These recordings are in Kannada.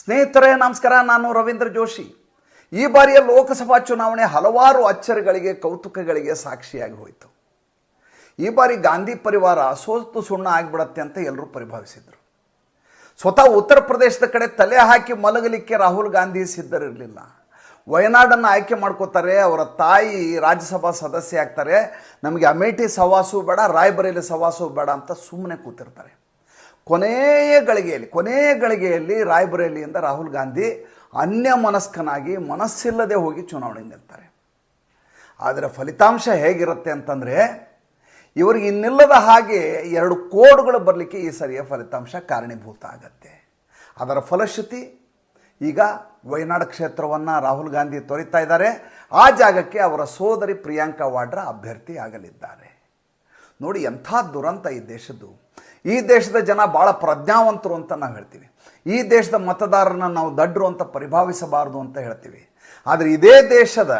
ಸ್ನೇಹಿತರೇ ನಮಸ್ಕಾರ, ನಾನು ರವೀಂದ್ರ ಜೋಶಿ. ಈ ಬಾರಿಯ ಲೋಕಸಭಾ ಚುನಾವಣೆ ಹಲವಾರು ಅಚ್ಚರಿಗಳಿಗೆ, ಕೌತುಕಗಳಿಗೆ ಸಾಕ್ಷಿಯಾಗಿ ಹೋಯಿತು. ಈ ಬಾರಿ ಗಾಂಧಿ ಪರಿವಾರ ಸೋತು ಸುಣ್ಣ ಆಗಿಬಿಡತ್ತೆ ಅಂತ ಎಲ್ಲರೂ ಪರಿಭಾವಿಸಿದರು. ಸ್ವತಃ ಉತ್ತರ ಪ್ರದೇಶದ ಕಡೆ ತಲೆ ಹಾಕಿ ಮಲಗಲಿಕ್ಕೆ ರಾಹುಲ್ ಗಾಂಧಿ ಸಿದ್ಧರಿರಲಿಲ್ಲ. ವಯನಾಡನ್ನು ಆಯ್ಕೆ ಮಾಡ್ಕೋತಾರೆ, ಅವರ ತಾಯಿ ರಾಜ್ಯಸಭಾ ಸದಸ್ಯೆ ಆಗ್ತಾರೆ, ನಮಗೆ ಅಮೇಠಿ ಸವಾಸು ಬೇಡ, ರಾಯ್ಬರೇಲಿ ಸವಾಸು ಬೇಡ ಅಂತ ಸುಮ್ಮನೆ ಕೂತಿರ್ತಾರೆ. ಕೊನೆಯ ಗಳಿಗೆಯಲ್ಲಿ ರಾಯ್ಬರೇಲಿಯಿಂದ ರಾಹುಲ್ ಗಾಂಧಿ ಅನ್ಯಮನಸ್ಕನಾಗಿ ಮನಸ್ಸಿಲ್ಲದೆ ಹೋಗಿ ಚುನಾವಣೆ ನಿಲ್ತಾರೆ. ಆದರೆ ಫಲಿತಾಂಶ ಹೇಗಿರುತ್ತೆ ಅಂತಂದರೆ, ಇವರಿಗೆ ಇನ್ನಿಲ್ಲದ ಹಾಗೆ 2 ಕೋಡ್ಗಳು ಬರಲಿಕ್ಕೆ ಈ ಸರಿಯ ಫಲಿತಾಂಶ ಕಾರಣೀಭೂತ ಆಗತ್ತೆ. ಅದರ ಫಲಶ್ರುತಿ ಈಗ ವಯನಾಡ್ ಕ್ಷೇತ್ರವನ್ನು ರಾಹುಲ್ ಗಾಂಧಿ ತೊರೆತಾ ಇದ್ದಾರೆ. ಆ ಜಾಗಕ್ಕೆ ಅವರ ಸೋದರಿ ಪ್ರಿಯಾಂಕಾ ವಾಡ್ರಾ ಅಭ್ಯರ್ಥಿ ಆಗಲಿದ್ದಾರೆ. ನೋಡಿ ಎಂಥ ದುರಂತ ಈ ದೇಶದ್ದು. ಈ ದೇಶದ ಜನ ಭಾಳ ಪ್ರಜ್ಞಾವಂತರು ಅಂತ ನಾವು ಹೇಳ್ತೀವಿ. ಈ ದೇಶದ ಮತದಾರರನ್ನ ನಾವು ದಡ್ರು ಅಂತ ಪರಿಭಾವಿಸಬಾರದು ಅಂತ ಹೇಳ್ತೀವಿ. ಆದರೆ ಇದೇ ದೇಶದ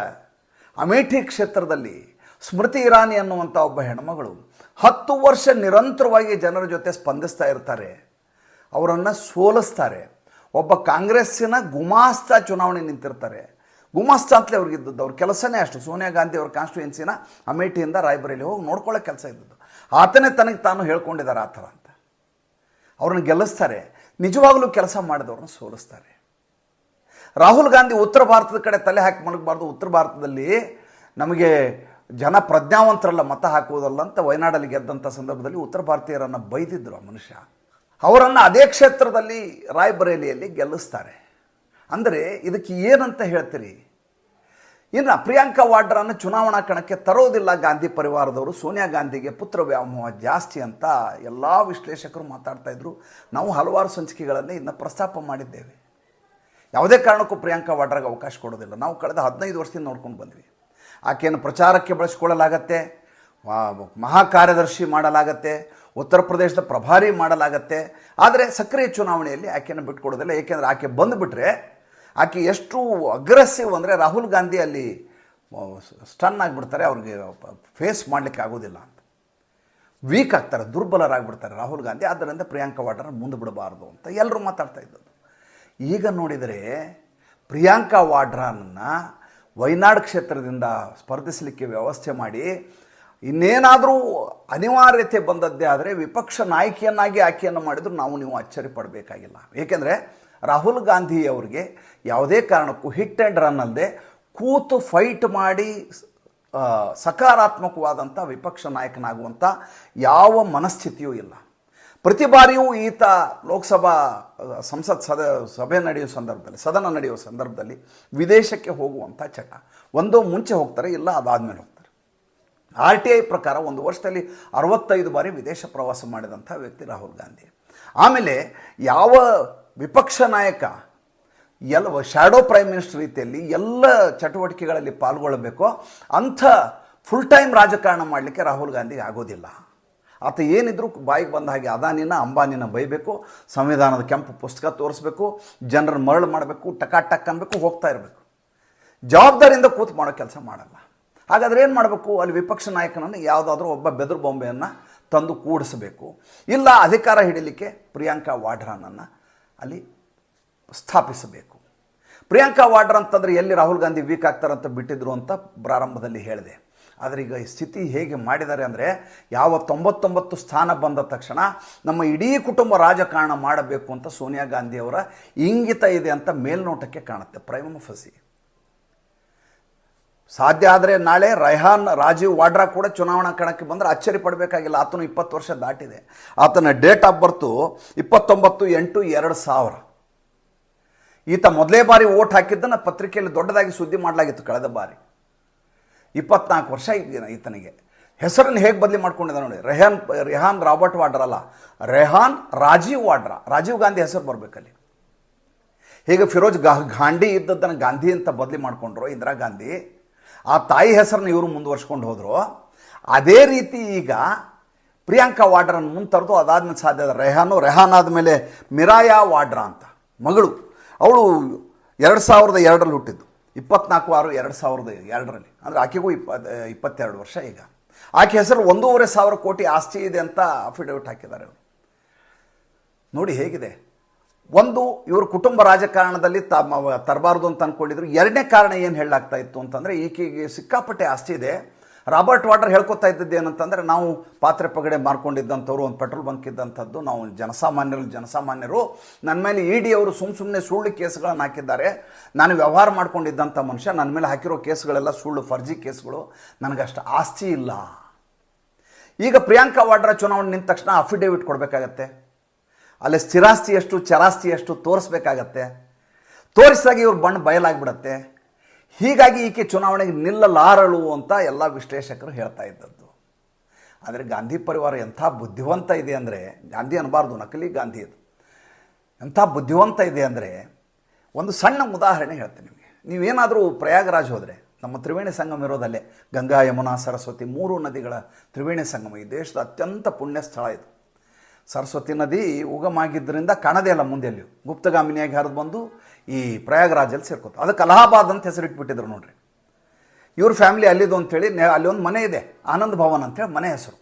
ಅಮೇಠಿ ಕ್ಷೇತ್ರದಲ್ಲಿ ಸ್ಮೃತಿ ಇರಾನಿ ಅನ್ನುವಂಥ ಒಬ್ಬ ಹೆಣ್ಮಗಳು 10 ವರ್ಷ ನಿರಂತರವಾಗಿ ಜನರ ಜೊತೆ ಸ್ಪಂದಿಸ್ತಾ ಇರ್ತಾರೆ, ಅವರನ್ನು ಸೋಲಿಸ್ತಾರೆ. ಒಬ್ಬ ಕಾಂಗ್ರೆಸ್ಸಿನ ಗುಮಾಸ್ತ ಚುನಾವಣೆ ನಿಂತಿರ್ತಾರೆ. ಗುಮಾಸ್ತ ಅಂತಲೇ ಅವ್ರಿಗಿದ್ದದ್ದು, ಅವ್ರ ಕೆಲಸನೇ ಅಷ್ಟು. ಸೋನಿಯಾ ಗಾಂಧಿ ಅವ್ರ ಕಾನ್ಸ್ಟಿಟ್ಯೂನ್ಸಿನ ಅಮೇಠಿಯಿಂದ ರಾಯ್ಬರೇಲಿ ಹೋಗಿ ನೋಡ್ಕೊಳ್ಳೋ ಕೆಲಸ ಇದ್ದದ್ದು. ಆತನೇ ತನಗೆ ತಾನು ಹೇಳ್ಕೊಂಡಿದ್ದಾರೆ ಆ ಥರ ಅಂತ. ಅವ್ರನ್ನ ಗೆಲ್ಲಿಸ್ತಾರೆ, ನಿಜವಾಗಲೂ ಕೆಲಸ ಮಾಡಿದವ್ರನ್ನ ಸೋಲಿಸ್ತಾರೆ. ರಾಹುಲ್ ಗಾಂಧಿ ಉತ್ತರ ಭಾರತದ ಕಡೆ ತಲೆ ಹಾಕಿ ಮಲಗಬಾರ್ದು, ಉತ್ತರ ಭಾರತದಲ್ಲಿ ನಮಗೆ ಜನ ಪ್ರಜ್ಞಾವಂತರಲ್ಲ, ಮತ ಹಾಕುವುದಲ್ಲ ಅಂತ ವಯನಾಡಲ್ಲಿ ಗೆದ್ದಂಥ ಸಂದರ್ಭದಲ್ಲಿ ಉತ್ತರ ಭಾರತೀಯರನ್ನು ಬೈದಿದ್ರು ಆ ಮನುಷ್ಯ. ಅವರನ್ನು ಅದೇ ಕ್ಷೇತ್ರದಲ್ಲಿ ರಾಯ್ಬರೇಲಿಯಲ್ಲಿ ಗೆಲ್ಲಿಸ್ತಾರೆ. ಅಂದರೆ ಇದಕ್ಕೆ ಏನಂತ ಹೇಳ್ತೀರಿ? ಇನ್ನು ಪ್ರಿಯಾಂಕಾ ವಾಡ್ರಾನ ಚುನಾವಣಾ ಕಣಕ್ಕೆ ತರೋದಿಲ್ಲ ಗಾಂಧಿ ಪರಿವಾರದವರು. ಸೋನಿಯಾ ಗಾಂಧಿಗೆ ಪುತ್ರ ವ್ಯಾಮೋಹ ಜಾಸ್ತಿ ಅಂತ ಎಲ್ಲ ವಿಶ್ಲೇಷಕರು ಮಾತಾಡ್ತಾ ಇದ್ರು. ನಾವು ಹಲವಾರು ಸಂಚಿಕೆಗಳಲ್ಲಿ ಇದನ್ನು ಪ್ರಸ್ತಾಪ ಮಾಡಿದ್ದೇವೆ. ಯಾವುದೇ ಕಾರಣಕ್ಕೂ ಪ್ರಿಯಾಂಕಾ ವಾಡ್ರಾಗೆ ಅವಕಾಶ ಕೊಡೋದಿಲ್ಲ. ನಾವು ಕಳೆದ 15 ವರ್ಷದಿಂದ ನೋಡ್ಕೊಂಡು ಬಂದ್ವಿ. ಆಕೆಯನ್ನು ಪ್ರಚಾರಕ್ಕೆ ಬಳಸ್ಕೊಳ್ಳಲಾಗತ್ತೆ, ಮಹಾ ಕಾರ್ಯದರ್ಶಿ ಮಾಡಲಾಗತ್ತೆ, ಉತ್ತರ ಪ್ರದೇಶದ ಪ್ರಭಾರಿ ಮಾಡಲಾಗತ್ತೆ. ಆದರೆ ಸಕ್ರಿಯ ಚುನಾವಣೆಯಲ್ಲಿ ಆಕೆಯನ್ನು ಬಿಟ್ಕೊಡೋದಿಲ್ಲ. ಏಕೆಂದರೆ ಆಕೆ ಬಂದುಬಿಟ್ರೆ ಆಕೆ ಎಷ್ಟು ಅಗ್ರೆಸಿವ್ ಅಂದರೆ ರಾಹುಲ್ ಗಾಂಧಿ ಅಲ್ಲಿ ಸ್ಟನ್ ಆಗಿಬಿಡ್ತಾರೆ, ಅವ್ರಿಗೆ ಫೇಸ್ ಮಾಡಲಿಕ್ಕೆ ಆಗೋದಿಲ್ಲ ಅಂತ, ವೀಕ್ ಆಗ್ತಾರೆ, ದುರ್ಬಲರಾಗಿಬಿಡ್ತಾರೆ ರಾಹುಲ್ ಗಾಂಧಿ. ಆದ್ದರಿಂದ ಪ್ರಿಯಾಂಕಾ ವಾಡ್ರಾ ಮುಂದೆ ಬಿಡಬಾರ್ದು ಅಂತ ಎಲ್ಲರೂ ಮಾತಾಡ್ತಾ ಇದ್ದದ್ದು. ಈಗ ನೋಡಿದರೆ ಪ್ರಿಯಾಂಕಾ ವಾಡ್ರಾನನ್ನು ವಯನಾಡ್ ಕ್ಷೇತ್ರದಿಂದ ಸ್ಪರ್ಧಿಸಲಿಕ್ಕೆ ವ್ಯವಸ್ಥೆ ಮಾಡಿ, ಇನ್ನೇನಾದರೂ ಅನಿವಾರ್ಯತೆ ಬಂದದ್ದೇ ಆದರೆ ವಿಪಕ್ಷ ನಾಯಕಿಯನ್ನಾಗಿ ಆಯ್ಕೆಯನ್ನು ಮಾಡಿದ್ರು ನೀವು ಅಚ್ಚರಿ ಪಡಬೇಕಾಗಿಲ್ಲ. ಏಕೆಂದರೆ ರಾಹುಲ್ ಗಾಂಧಿ ಅವರಿಗೆ ಯಾವುದೇ ಕಾರಣಕ್ಕೂ ಹಿಟ್ ಆ್ಯಂಡ್ ರನ್ ಅಲ್ಲದೆ ಕೂತು ಫೈಟ್ ಮಾಡಿ ಸಕಾರಾತ್ಮಕವಾದಂಥ ವಿಪಕ್ಷ ನಾಯಕನಾಗುವಂಥ ಯಾವ ಮನಸ್ಥಿತಿಯೂ ಇಲ್ಲ. ಪ್ರತಿ ಬಾರಿಯೂ ಈತ ಲೋಕಸಭಾ ಸಂಸತ್ ಸಭೆ ನಡೆಯುವ ಸಂದರ್ಭದಲ್ಲಿ, ಸದನ ನಡೆಯುವ ಸಂದರ್ಭದಲ್ಲಿ ವಿದೇಶಕ್ಕೆ ಹೋಗುವಂಥ ಚಟ. ಒಂದೋ ಮುಂಚೆ ಹೋಗ್ತಾರೆ, ಇಲ್ಲ ಅದಾದಮೇಲೆ ಹೋಗ್ತಾರೆ. RTI ಪ್ರಕಾರ 1 ವರ್ಷದಲ್ಲಿ 65 ಬಾರಿ ವಿದೇಶ ಪ್ರವಾಸ ಮಾಡಿದಂಥ ವ್ಯಕ್ತಿ ರಾಹುಲ್ ಗಾಂಧಿ. ಆಮೇಲೆ ಯಾವ ವಿಪಕ್ಷ ನಾಯಕ ಎಲ್ಲ ಶ್ಯಾಡೋ ಪ್ರೈಮ್ ಮಿನಿಸ್ಟರ್ ರೀತಿಯಲ್ಲಿ ಎಲ್ಲ ಚಟುವಟಿಕೆಗಳಲ್ಲಿ ಪಾಲ್ಗೊಳ್ಳಬೇಕೋ ಅಂಥ ಫುಲ್ ಟೈಮ್ ರಾಜಕಾರಣ ಮಾಡಲಿಕ್ಕೆ ರಾಹುಲ್ ಗಾಂಧಿಗೆ ಆಗೋದಿಲ್ಲ. ಆತ ಏನಿದ್ರು ಬಾಯಿಗೆ ಬಂದ ಹಾಗೆ ಅದಾನಿನ ಅಂಬಾನಿನ ಬೈಬೇಕು, ಸಂವಿಧಾನದ ಕೆಂಪು ಪುಸ್ತಕ ತೋರಿಸ್ಬೇಕು, ಜನರನ್ನ ಮರಳು ಮಾಡಬೇಕು, ಟಕ್ ಅನ್ಬೇಕು, ಹೋಗ್ತಾ ಇರಬೇಕು. ಜವಾಬ್ದಾರಿಯಿಂದ ಕೂತು ಮಾಡೋ ಕೆಲಸ ಮಾಡಲ್ಲ. ಹಾಗಾದರೆ ಏನು ಮಾಡಬೇಕು? ಅಲ್ಲಿ ವಿಪಕ್ಷ ನಾಯಕನನ್ನು ಯಾವುದಾದ್ರೂ ಒಬ್ಬ ಬೆದರು ಬೊಂಬೆಯನ್ನು ತಂದು ಕೂಡಿಸಬೇಕು. ಇಲ್ಲ ಅಧಿಕಾರ ಹಿಡಿಲಿಕ್ಕೆ ಪ್ರಿಯಾಂಕಾ ವಾಡ್ರಾನನ್ನು ಅಲ್ಲಿ ಸ್ಥಾಪಿಸಬೇಕು. ಪ್ರಿಯಾಂಕಾ ವಾಡ್ರಾ ಅಂತಂದರೆ ಎಲ್ಲಿ ರಾಹುಲ್ ಗಾಂಧಿ ವೀಕ್ ಆಗ್ತಾರಂತ ಬಿಟ್ಟಿದ್ರು ಅಂತ ಪ್ರಾರಂಭದಲ್ಲಿ ಹೇಳಿದೆ. ಆದರೆ ಈಗ ಈ ಸ್ಥಿತಿ ಹೇಗೆ ಮಾಡಿದ್ದಾರೆ ಅಂದರೆ, ಯಾವ 99 ಸ್ಥಾನ ಬಂದ ತಕ್ಷಣ ನಮ್ಮ ಇಡೀ ಕುಟುಂಬ ರಾಜಕಾರಣ ಮಾಡಬೇಕು ಅಂತ ಸೋನಿಯಾ ಗಾಂಧಿಯವರ ಇಂಗಿತ ಇದೆ ಅಂತ ಮೇಲ್ನೋಟಕ್ಕೆ ಕಾಣುತ್ತೆ. ಪ್ರೈಮ ಫಸಿ ಸಾಧ್ಯ ಆದರೆ ನಾಳೆ ರಾಜೀವ್ ವಾಡ್ರಾ ಕೂಡ ಚುನಾವಣಾ ಕಣಕ್ಕೆ ಬಂದರೆ ಅಚ್ಚರಿ ಪಡಬೇಕಾಗಿಲ್ಲ. ಆತನು 20 ವರ್ಷ ದಾಟಿದೆ. ಆತನ ಡೇಟ್ ಆಫ್ ಬರ್ತು 29/8/2000. ಈತ ಮೊದಲೇ ಬಾರಿ ವೋಟ್ ಹಾಕಿದ್ದನ್ನು ಪತ್ರಿಕೆಯಲ್ಲಿ ದೊಡ್ಡದಾಗಿ ಸುದ್ದಿ ಮಾಡಲಾಗಿತ್ತು ಕಳೆದ ಬಾರಿ. 24 ವರ್ಷ ಈತನಿಗೆ. ಹೆಸರನ್ನು ಹೇಗೆ ಬದಲಿ ಮಾಡ್ಕೊಂಡಿದ್ದ ನೋಡಿ. ರೆಹಾನ್ ರಾಬರ್ಟ್ ವಾಡ್ರಾ ಅಲ್ಲ, ರೆಹಾನ್ ರಾಜೀವ್ ವಾಡ್ರಾ. ರಾಜೀವ್ ಗಾಂಧಿ ಹೆಸರು ಬರಬೇಕಲ್ಲಿ. ಹೀಗೆ ಫಿರೋಜ್ ಗಾಂಧಿ ಇದ್ದದ್ದನ್ನು ಗಾಂಧಿ ಅಂತ ಬದಲಿ ಮಾಡಿಕೊಂಡ್ರು ಇಂದಿರಾ ಗಾಂಧಿ. ಆ ತಾಯಿ ಹೆಸರನ್ನು ಇವರು ಮುಂದುವರ್ಸ್ಕೊಂಡು ಹೋದರು. ಅದೇ ರೀತಿ ಈಗ ಪ್ರಿಯಾಂಕಾ ವಾಡ್ರಾನ ಮುಂದೆ ತರೆದು ಅದಾದ್ಮೇಲೆ ಸಾಧ್ಯ ಇದೆ. ರೆಹಾನ್ ಆದಮೇಲೆ ಮಿರಾಯಾ ವಾಡ್ರಾ ಅಂತ ಮಗಳು, ಅವಳು 2002ರಲ್ಲಿ ಹುಟ್ಟಿದ್ದು, 24/6/2002 ಅಂದರೆ ಆಕೆಗೂ 22 ವರ್ಷ. ಈಗ ಆಕೆ ಹೆಸರು 1,500 ಕೋಟಿ ಆಸ್ತಿ ಇದೆ ಅಂತ ಅಫಿಡವಿಟ್ ಹಾಕಿದ್ದಾರೆ ಅವರು. ನೋಡಿ ಹೇಗಿದೆ. ಒಂದು, ಇವರು ಕುಟುಂಬ ರಾಜಕಾರಣದಲ್ಲಿ ತರಬಾರ್ದು ಅಂತ ಅಂದ್ಕೊಂಡಿದ್ರು. ಎರಡನೇ ಕಾರಣ ಏನು ಹೇಳಲಾಗ್ತಾ ಇತ್ತು ಅಂತಂದರೆ, ಈಕೆಗೆ ಸಿಕ್ಕಾಪಟ್ಟೆ ಆಸ್ತಿ ಇದೆ. ರಾಬರ್ಟ್ ವಾಡ್ರಾ ಹೇಳ್ಕೊತಾ ಇದ್ದದ್ದು ಏನಂತಂದರೆ, ನಾವು ಪಾತ್ರೆ ಪಗಡೆ ಮಾರ್ಕೊಂಡಿದ್ದಂಥವ್ರು, ಒಂದು ಪೆಟ್ರೋಲ್ ಬಂಕ್ ಇದ್ದಂಥದ್ದು, ನಾವು ಜನಸಾಮಾನ್ಯರು, ನನ್ನ ಮೇಲೆ ಇಡಿ ಅವರು ಸುಮ್ಮನೆ ಸುಳ್ಳು ಕೇಸ್ಗಳನ್ನು ಹಾಕಿದ್ದಾರೆ. ನಾನು ವ್ಯವಹಾರ ಮಾಡ್ಕೊಂಡಿದ್ದಂಥ ಮನುಷ್ಯ, ನನ್ನ ಮೇಲೆ ಹಾಕಿರೋ ಕೇಸ್ಗಳೆಲ್ಲ ಸುಳ್ಳು, ಫರ್ಜಿ ಕೇಸ್ಗಳು, ನನಗಷ್ಟು ಆಸ್ತಿ ಇಲ್ಲ. ಈಗ ಪ್ರಿಯಾಂಕಾ ವಾಡ್ರಾ ಚುನಾವಣೆ ನಿಂತ ತಕ್ಷಣ ಅಫಿಡೇವಿಟ್ ಕೊಡಬೇಕಾಗತ್ತೆ. ಅಲ್ಲಿ ಸ್ಥಿರಾಸ್ತಿ ಎಷ್ಟು, ಚರಾಸ್ತಿ ಎಷ್ಟು ತೋರಿಸ್ಬೇಕಾಗತ್ತೆ. ತೋರಿಸಿದಾಗ ಇವ್ರ ಬಣ್ಣ ಬಯಲಾಗಿಬಿಡತ್ತೆ. ಹೀಗಾಗಿ ಈಕೆ ಚುನಾವಣೆಗೆ ನಿಲ್ಲಲಾರಳು ಅಂತ ಎಲ್ಲ ವಿಶ್ಲೇಷಕರು ಹೇಳ್ತಾ ಇದ್ದದ್ದು. ಆದರೆ ಗಾಂಧಿ ಪರಿವಾರ ಎಂಥ ಬುದ್ಧಿವಂತ ಇದೆ ಅಂದರೆ, ಗಾಂಧಿ ಅನ್ನಬಾರ್ದು, ನಕಲಿ ಗಾಂಧಿ ಅದು, ಎಂಥ ಬುದ್ಧಿವಂತ ಇದೆ ಅಂದರೆ, ಒಂದು ಸಣ್ಣ ಉದಾಹರಣೆ ಹೇಳ್ತೀನಿ ನಿಮಗೆ. ನೀವೇನಾದರೂ ಪ್ರಯಾಗರಾಜ್ ಹೋದರೆ, ನಮ್ಮ ತ್ರಿವೇಣಿ ಸಂಗಮ ಇರೋದಲ್ಲೇ, ಗಂಗಾ ಯಮುನಾ ಸರಸ್ವತಿ 3 ನದಿಗಳ ತ್ರಿವೇಣಿ ಸಂಗಮ, ಈ ದೇಶದ ಅತ್ಯಂತ ಪುಣ್ಯ ಸ್ಥಳ ಇದು. ಸರಸ್ವತಿ ನದಿ ಉಗಮಾಗಿದ್ದರಿಂದ ಕಾಣದೇ ಇಲ್ಲ ಮುಂದೆ ಅಲ್ಲಿ, ಗುಪ್ತಗಾಮಿನಿಯಾಗಿ ಹರಿದು ಬಂದು ಈ ಪ್ರಯಾಗರಾಜಲ್ಲಿ ಸೇರ್ಕೋತು. ಅದಕ್ಕೆ ಅಲಹಾಬಾದ್ ಅಂತ ಹೆಸರಿಟ್ಬಿಟ್ಟಿದ್ರು ನೋಡ್ರಿ. ಇವ್ರ ಫ್ಯಾಮಿಲಿ ಅಲ್ಲಿದ್ದು ಅಂಥೇಳಿ ಅಲ್ಲಿ ಒಂದು ಮನೆ ಇದೆ, ಆನಂದ್ ಭವನ್ ಅಂತೇಳಿ ಮನೆ ಹೆಸರು.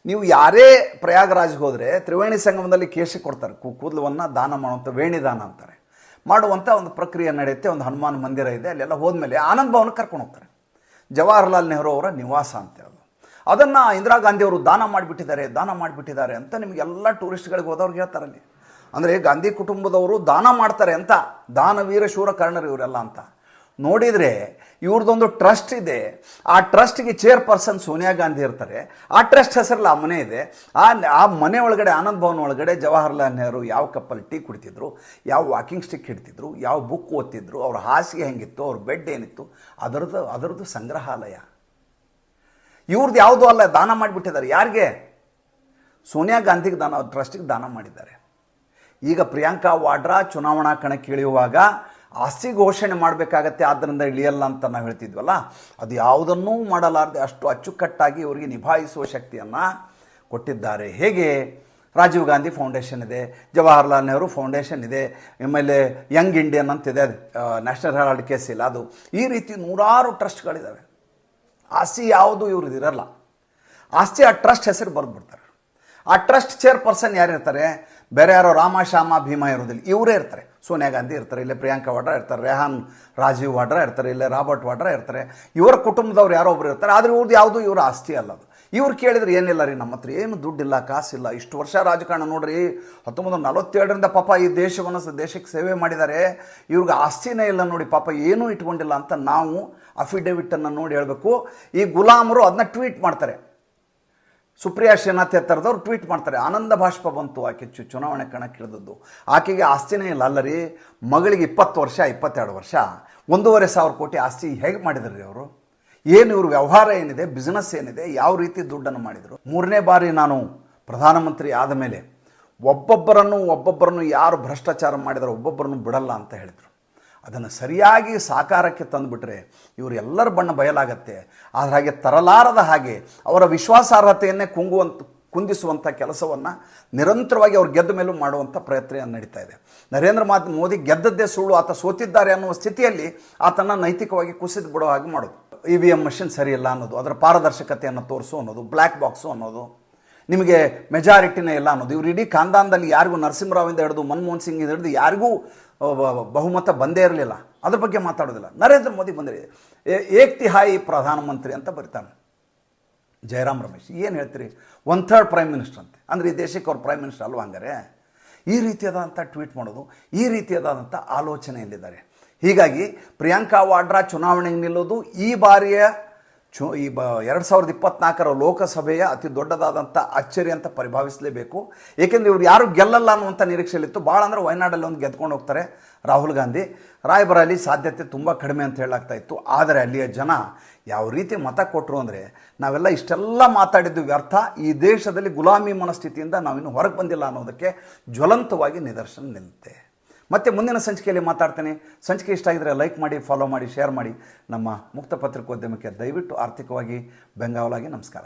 ನೀವು ಯಾರೇ ಪ್ರಯಾಗರಾಜ್ಗೆ ಹೋದರೆ ತ್ರಿವೇಣಿ ಸಂಗಮದಲ್ಲಿ ಕೇಶಿ ಕೊಡ್ತಾರೆ, ಕೂದಲವನ್ನು ದಾನ ಮಾಡುವಂಥ ವೇಣಿದಾನ ಅಂತಾರೆ, ಮಾಡುವಂಥ ಒಂದು ಪ್ರಕ್ರಿಯೆ ನಡೆಯುತ್ತೆ. ಒಂದು ಹನುಮಾನ್ ಮಂದಿರ ಇದೆ, ಅಲ್ಲೆಲ್ಲ ಹೋದ್ಮೇಲೆ ಆನಂದ್ ಭವನಕ್ಕೆ ಕರ್ಕೊಂಡು ಹೋಗ್ತಾರೆ. ಜವಾಹರ್ಲಾಲ್ ನೆಹರು ಅವರ ನಿವಾಸ ಅಂತೇಳಿ ಅದನ್ನು ಇಂದಿರಾ ಗಾಂಧಿಯವರು ದಾನ ಮಾಡಿಬಿಟ್ಟಿದ್ದಾರೆ ಅಂತ ನಿಮಗೆಲ್ಲ ಟೂರಿಸ್ಟ್ಗಳಿಗೆ ಹೋದವ್ರಿಗೆ ಹೇಳ್ತಾರಲ್ಲಿ. ಅಂದರೆ ಗಾಂಧಿ ಕುಟುಂಬದವರು ದಾನ ಮಾಡ್ತಾರೆ ಅಂತ, ದಾನವೀರ ಶೂರ ಕರ್ಣರು ಇವರೆಲ್ಲ ಅಂತ. ನೋಡಿದರೆ ಇವ್ರದ್ದೊಂದು ಟ್ರಸ್ಟ್ ಇದೆ. ಆ ಟ್ರಸ್ಟ್ಗೆ ಚೇರ್ಪರ್ಸನ್ ಸೋನಿಯಾ ಗಾಂಧಿ ಇರ್ತಾರೆ. ಆ ಟ್ರಸ್ಟ್ ಹೆಸರಲ್ಲಿ ಆ ಮನೆ ಇದೆ. ಆ ಮನೆ ಒಳಗಡೆ, ಆನಂದ್ ಭವನ್ ಒಳಗಡೆ ಜವಾಹರ್ಲಾಲ್ ನೆಹರು ಯಾವ ಕಪ್ಪಲ್ಲಿ ಟೀ ಕುಡಿತಿದ್ರು, ಯಾವ ವಾಕಿಂಗ್ ಸ್ಟಿಕ್ ಹಿಡ್ತಿದ್ರು, ಯಾವ ಬುಕ್ ಓದ್ತಿದ್ರು, ಅವ್ರ ಹಾಸಿಗೆ ಹೆಂಗಿತ್ತು, ಅವ್ರ ಬೆಡ್ ಏನಿತ್ತು, ಅದರದ್ದು ಸಂಗ್ರಹಾಲಯ. ಇವ್ರದ್ದು ಯಾವುದೂ ಅಲ್ಲ, ದಾನ ಮಾಡಿಬಿಟ್ಟಿದ್ದಾರೆ. ಯಾರಿಗೆ? ಸೋನಿಯಾ ಗಾಂಧಿಗೆ ಟ್ರಸ್ಟಿಗೆ ದಾನ ಮಾಡಿದ್ದಾರೆ. ಈಗ ಪ್ರಿಯಾಂಕಾ ವಾಡ್ರಾ ಚುನಾವಣಾ ಕಣಕ್ಕೆ ಇಳಿಯುವಾಗ ಆಸ್ತಿ ಘೋಷಣೆ ಮಾಡಬೇಕಾಗತ್ತೆ, ಆದ್ದರಿಂದ ಇಳಿಯಲ್ಲ ಅಂತ ನಾವು ಹೇಳ್ತಿದ್ವಲ್ಲ, ಅದು ಯಾವುದನ್ನೂ ಮಾಡಲಾರದೆ ಅಷ್ಟು ಅಚ್ಚುಕಟ್ಟಾಗಿ ಇವರಿಗೆ ನಿಭಾಯಿಸುವ ಶಕ್ತಿಯನ್ನು ಕೊಟ್ಟಿದ್ದಾರೆ. ಹೇಗೆ? ರಾಜೀವ್ ಗಾಂಧಿ ಫೌಂಡೇಶನ್ ಇದೆ, ಜವಾಹರ್ಲಾಲ್ ನೆಹರು ಫೌಂಡೇಶನ್ ಇದೆ, ಆಮೇಲೆ ಯಂಗ್ ಇಂಡಿಯನ್ ಅಂತಿದೆ, ನ್ಯಾಷನಲ್ ಹೆರಾಲ್ಡ್ ಕೇಸ್ ಇಲ್ಲ ಅದು, ಈ ರೀತಿ 100 ಟ್ರಸ್ಟ್ಗಳಿದ್ದಾವೆ. ಆಸ್ತಿ ಯಾವುದು ಇವ್ರದ್ದು ಇರಲ್ಲ. ಆಸ್ತಿ ಆ ಟ್ರಸ್ಟ್ ಹೆಸರು ಬರೆದ್ಬಿಡ್ತಾರೆ. ಆ ಟ್ರಸ್ಟ್ ಚೇರ್ಪರ್ಸನ್ ಯಾರಿರ್ತಾರೆ? ಬೇರೆ ಯಾರೋ ರಾಮ ಶ್ಯಾಮ ಭೀಮಾ ಇರೋದಿಲ್ಲ, ಇವರೇ ಇರ್ತಾರೆ. ಸೋನಿಯಾ ಗಾಂಧಿ ಇರ್ತಾರೆ, ಇಲ್ಲೇ ಪ್ರಿಯಾಂಕಾ ವಾಡ್ರಾ ಇರ್ತಾರೆ, ರೆಹಾನ್ ರಾಜೀವ್ ವಾಡ್ರಾ ಇರ್ತಾರೆ, ಇಲ್ಲೇ ರಾಬರ್ಟ್ ವಾಡ್ರಾ ಇರ್ತಾರೆ. ಇವರ ಕುಟುಂಬದವ್ರು ಯಾರೋ ಒಬ್ರು ಇರ್ತಾರೆ. ಆದರೆ ಇವ್ರದ್ದು ಯಾವುದು ಇವರ ಆಸ್ತಿ ಅಲ್ಲ ಅದು. ಇವ್ರು ಕೇಳಿದ್ರೆ ಏನಿಲ್ಲ ರೀ, ನಮ್ಮ ಹತ್ರ ಏನು ದುಡ್ಡಿಲ್ಲ, ಕಾಸಿಲ್ಲ, ಇಷ್ಟು ವರ್ಷ ರಾಜಕಾರಣ ನೋಡ್ರಿ, 1947ರಿಂದ ಪಾಪ ಈ ದೇಶಕ್ಕೆ ಸೇವೆ ಮಾಡಿದ್ದಾರೆ, ಇವ್ರಿಗೆ ಆಸ್ತಿನೇ ಇಲ್ಲ ನೋಡಿ, ಪಾಪ ಏನೂ ಇಟ್ಕೊಂಡಿಲ್ಲ ಅಂತ ನಾವು ಅಫಿಡೇವಿಟನ್ನು ನೋಡಿ ಹೇಳಬೇಕು. ಈ ಗುಲಾಮರು ಅದನ್ನ ಟ್ವೀಟ್ ಮಾಡ್ತಾರೆ. ಸುಪ್ರಿಯಾ ಶ್ರೀನಾಥ್ ಥರದವ್ರು ಟ್ವೀಟ್ ಮಾಡ್ತಾರೆ, ಆನಂದ ಬಾಷ್ಪ ಬಂತು ಆಕೆ ಚುನಾವಣೆ ಕಣಕ್ಕೆ ಇಳಿದದ್ದು, ಆಕೆಗೆ ಆಸ್ತಿನೇ ಇಲ್ಲ. ಅಲ್ಲರಿ, ಮಗಳಿಗೆ 20 ವರ್ಷ 22 ವರ್ಷ 1,500 ಕೋಟಿ ಆಸ್ತಿ ಹೇಗೆ ಮಾಡಿದ್ರಿ ಅವರು? ಏನು ಇವ್ರ ವ್ಯವಹಾರ ಏನಿದೆ, ಬಿಸ್ನೆಸ್ ಏನಿದೆ, ಯಾವ ರೀತಿ ದುಡ್ಡನ್ನು ಮಾಡಿದರು? 3ನೇ ಬಾರಿ ನಾನು ಪ್ರಧಾನಮಂತ್ರಿ ಆದ ಮೇಲೆ ಒಬ್ಬೊಬ್ಬರನ್ನು ಯಾರು ಭ್ರಷ್ಟಾಚಾರ ಮಾಡಿದಾರೋ ಒಬ್ಬೊಬ್ಬರನ್ನು ಬಿಡಲ್ಲ ಅಂತ ಹೇಳಿದರು. ಅದನ್ನು ಸರಿಯಾಗಿ ಸಾಕಾರಕ್ಕೆ ತಂದುಬಿಟ್ರೆ ಇವರೆಲ್ಲರ ಬಣ್ಣ ಬಯಲಾಗತ್ತೆ. ಆದರೆ ಹಾಗೆ ತರಲಾರದ ಹಾಗೆ ಅವರ ವಿಶ್ವಾಸಾರ್ಹತೆಯನ್ನೇ ಕುಂದಿಸುವಂಥ ಕೆಲಸವನ್ನು ನಿರಂತರವಾಗಿ ಅವ್ರು ಗೆದ್ದ ಮೇಲೂ ಮಾಡುವಂಥ ಪ್ರಯತ್ನ ನಡೀತಾ ಇದೆ. ನರೇಂದ್ರ ಮೋದಿ ಗೆದ್ದದ್ದೇ ಸುಳ್ಳು, ಆತ ಸೋತಿದ್ದಾರೆ ಅನ್ನುವ ಸ್ಥಿತಿಯಲ್ಲಿ ಆತನ ನೈತಿಕವಾಗಿ ಕುಸಿದು ಬಿಡೋ ಹಾಗೆ ಮಾಡೋದು. EVM ಮಷಿನ್ ಸರಿಯಿಲ್ಲ ಅನ್ನೋದು, ಅದರ ಪಾರದರ್ಶಕತೆಯನ್ನು ತೋರಿಸು ಅನ್ನೋದು, ಬ್ಲ್ಯಾಕ್ ಬಾಕ್ಸು ಅನ್ನೋದು, ನಿಮಗೆ ಮೆಜಾರಿಟಿನೇ ಇಲ್ಲ ಅನ್ನೋದು. ಇವರು ಇಡೀ ಖಾನ್ದಾನದಲ್ಲಿ ಯಾರಿಗೂ, ನರಸಿಂಹರಾವಿಂದ ಹಿಡಿದು ಮನಮೋಹನ್ ಸಿಂಗ್ ಹಿಡಿದು ಯಾರಿಗೂ ಬಹುಮತ ಬಂದೇ ಇರಲಿಲ್ಲ. ಅದ್ರ ಬಗ್ಗೆ ಮಾತಾಡೋದಿಲ್ಲ. ನರೇಂದ್ರ ಮೋದಿ ಬಂದರೆ ಏಕ್ ತಿಹಾಯಿ ಪ್ರಧಾನಮಂತ್ರಿ ಅಂತ ಬರೀತಾನೆ. ಜಯರಾಮ್ ರಮೇಶ್ ಏನು ಹೇಳ್ತೀರಿ? 1/3 ಪ್ರೈಮ್ ಮಿನಿಸ್ಟರ್ ಅಂತೆ. ಅಂದರೆ ಈ ದೇಶಕ್ಕೆ ಅವ್ರು ಪ್ರೈಮ್ ಮಿನಿಸ್ಟರ್ ಅಲ್ವಾ? ಹಂಗಾರೆ ಈ ರೀತಿಯಾದಂಥ ಟ್ವೀಟ್ ಮಾಡೋದು, ಈ ರೀತಿಯಾದಂಥ ಆಲೋಚನೆಯಲ್ಲಿದ್ದಾರೆ. ಹೀಗಾಗಿ ಪ್ರಿಯಾಂಕಾ ವಾಡ್ರಾ ಚುನಾವಣೆಗೆ ನಿಲ್ಲೋದು ಈ ಬಾರಿಯ 2024 ಲೋಕಸಭೆಯ ಅತಿ ದೊಡ್ಡದಾದಂಥ ಅಚ್ಚರಿ ಅಂತ ಪರಿಭಾವಿಸಲೇಬೇಕು. ಏಕೆಂದರೆ ಇವ್ರು ಯಾರು ಗೆಲ್ಲಲ್ಲ ಅನ್ನುವಂಥ ನಿರೀಕ್ಷೆಯಲ್ಲಿತ್ತು. ಭಾಳ ಅಂದರೆ ವಯನಾಡಲ್ಲಿ ಒಂದು ಗೆದ್ಕೊಂಡು ಹೋಗ್ತಾರೆ ರಾಹುಲ್ ಗಾಂಧಿ, ರಾಯಬರಲ್ಲಿ ಸಾಧ್ಯತೆ ತುಂಬ ಕಡಿಮೆ ಅಂತ ಹೇಳಾಗ್ತಾ ಇತ್ತು. ಆದರೆ ಅಲ್ಲಿಯ ಜನ ಯಾವ ರೀತಿ ಮತ ಕೊಟ್ಟರು ಅಂದರೆ, ನಾವೆಲ್ಲ ಇಷ್ಟೆಲ್ಲ ಮಾತಾಡಿದ್ದು ವ್ಯರ್ಥ, ಈ ದೇಶದಲ್ಲಿ ಗುಲಾಮಿ ಮನಸ್ಥಿತಿಯಿಂದ ನಾವಿನ್ನು ಹೊರಗೆ ಬಂದಿಲ್ಲ ಅನ್ನೋದಕ್ಕೆ ಜ್ವಲಂತವಾಗಿ ನಿದರ್ಶನ ನಿಲ್ಲುತ್ತೆ. ಮತ್ತೆ ಮುಂದಿನ ಸಂಚಿಕೆಯಲ್ಲಿ ಮಾತಾಡ್ತೇನೆ. ಸಂಚಿಕೆ ಇಷ್ಟ ಆಗಿದರೆ ಲೈಕ್ ಮಾಡಿ, ಫಾಲೋ ಮಾಡಿ, ಶೇರ್ ಮಾಡಿ. ನಮ್ಮ ಮುಕ್ತ ಪತ್ರಿಕೋದ್ಯಮಕ್ಕೆ ದಯವಿಟ್ಟು ಆರ್ಥಿಕವಾಗಿ ಬೆಂಗಾವಲಾಗಿ. ನಮಸ್ಕಾರ.